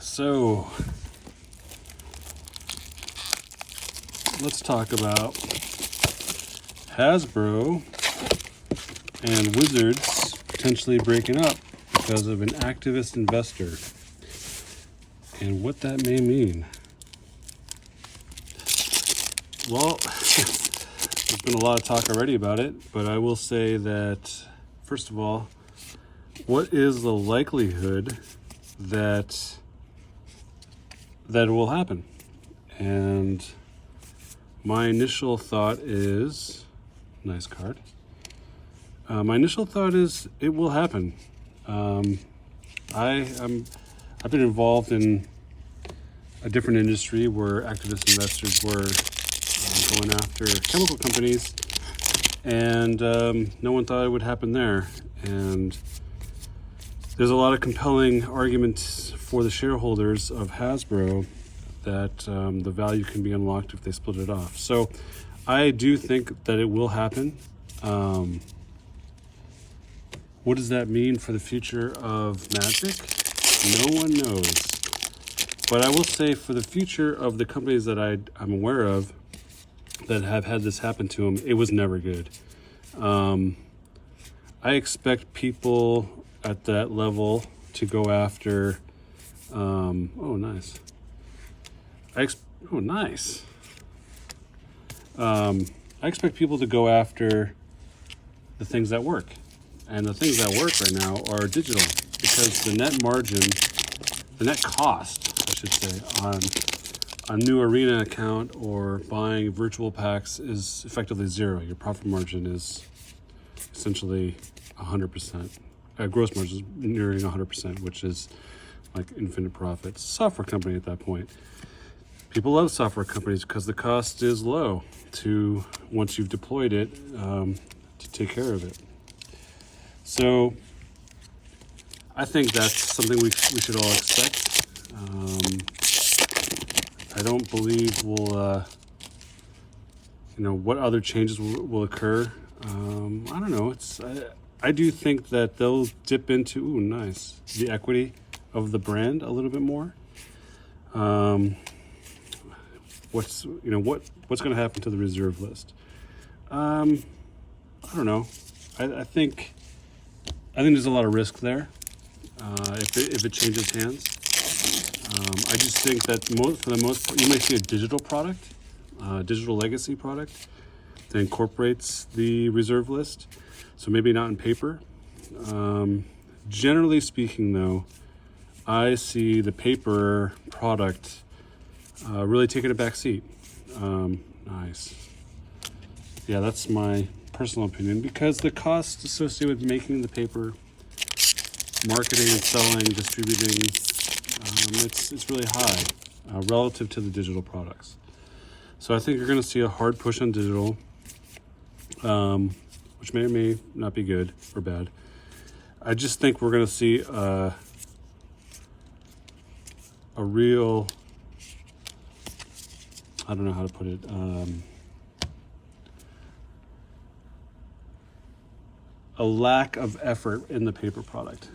So let's talk about Hasbro and Wizards potentially breaking up because of an activist investor and what that may mean. Well, there's been a lot of talk already about it, but I will say that, first of all, what is the likelihood that it will happen? And my initial thought is, nice card. My initial thought is it will happen. I've been involved in a different industry where activist investors were going after chemical companies, and no one thought it would happen there. And there's a lot of compelling arguments for the shareholders of Hasbro that the value can be unlocked if they split it off. So I do think that it will happen. What does that mean for the future of Magic? No one knows. But I will say for the future of the companies that I'm aware of that have had this happen to them, it was never good. I expect people at that level to go after, oh, nice. Nice. I expect people to go after the things that work. And the things that work right now are digital, because the net margin, the net cost, I should say, on a new arena account or buying virtual packs is effectively zero. Your profit margin is essentially 100%. Gross margin is nearing 100%, which is like infinite profits. Software company at that point. People love software companies because the cost is low to, once you've deployed it, to take care of it. So I think that's something we should all expect. I don't believe we'll, what other changes will occur. I don't know. I do think that they'll dip into, the equity of the brand a little bit more. What's going to happen to the reserve list? I don't know. I think there's a lot of risk there if it changes hands. I just think that for the most part, you might see a digital product, digital legacy product that incorporates the reserve list. So maybe not in paper. Generally speaking, though, I see the paper product really taking a back seat. Nice. Yeah, that's my personal opinion, because the cost associated with making the paper, marketing and selling, distributing, it's really high relative to the digital products. So I think you're going to see a hard push on digital, which may or may not be good or bad. I just think we're going to see a real, I don't know how to put it, a lack of effort in the paper product,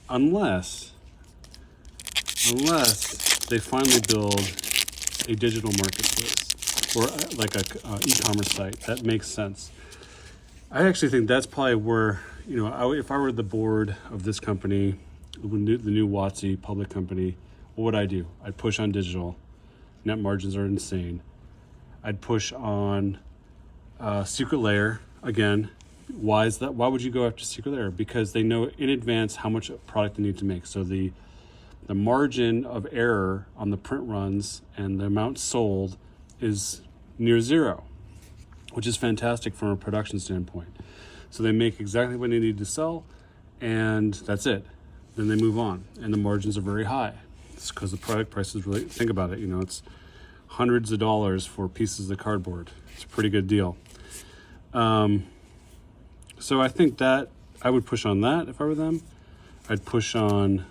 unless they finally build a digital marketplace or like a e-commerce site that makes sense. I actually think that's probably where, if I were the board of this company, the new WOTC public company, what would I do? I'd push on digital. Net margins are insane. I'd push on Secret Layer again. Why is that? Why would you go after Secret Layer? Because they know in advance how much product they need to make. So the margin of error on the print runs and the amount sold is near zero, which is fantastic from a production standpoint. So they make exactly what they need to sell, and that's it. Then they move on, and the margins are very high. It's because the product prices really, think about it, it's hundreds of dollars for pieces of cardboard. It's a pretty good deal. So I think that I would push on that if I were them. I'd push on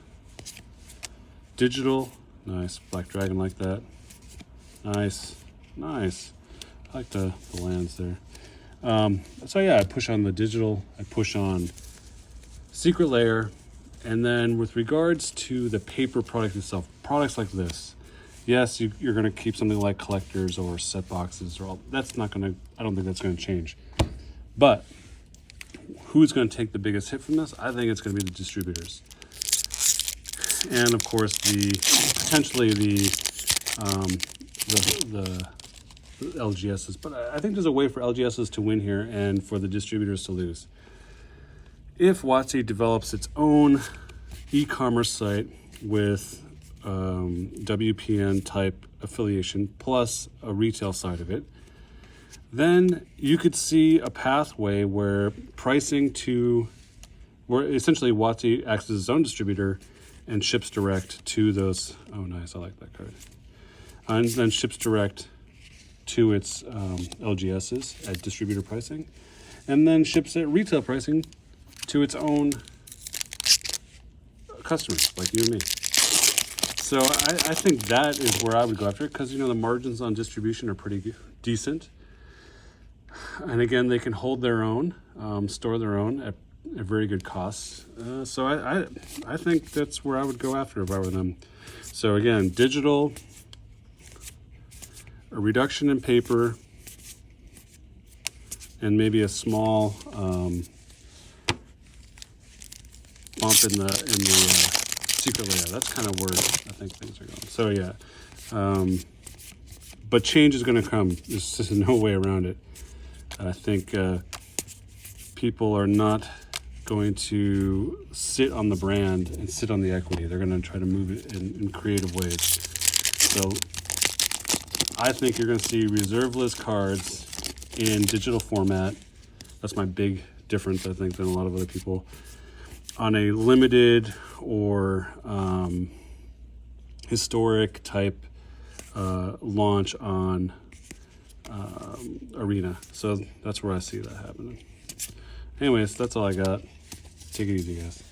digital. Nice, Black Dragon like that. Nice. I like the lands there. So yeah, I'd push on the digital. I'd push on Secret Layer, And then with regards to the paper product itself, products like this, yes, you're going to keep something like collectors or set boxes or all. That's not going to, I don't think that's going to change. But who's going to take the biggest hit from this? I think it's going to be the distributors. And of course, potentially the LGSs. But I think there's a way for LGSs to win here and for the distributors to lose. If WOTC develops its own e-commerce site with WPN type affiliation plus a retail side of it, then you could see a pathway where where essentially WOTC acts as its own distributor and ships direct to those. Oh, nice! I like that card. And then ships direct to its LGSs at distributor pricing, and then ships at retail pricing to its own customers like you and me. So I think that is where I would go after it, because the margins on distribution are pretty decent, and again they can hold their own, store their own at very good costs. So I think that's where I would go after if I were them. So again, digital, a reduction in paper, and maybe a small bump in the secret layout. That's kind of where I think things are going. So yeah, but change is going to come. There's just no way around it. I think people are not going to sit on the brand and sit on the equity. They're going to try to move it in creative ways. So I think you're going to see reserve list cards in digital format. That's my big difference, I think, than a lot of other people. On a limited or historic type launch on Arena. So that's where I see that happening. Anyways, that's all I got. Take it easy, guys.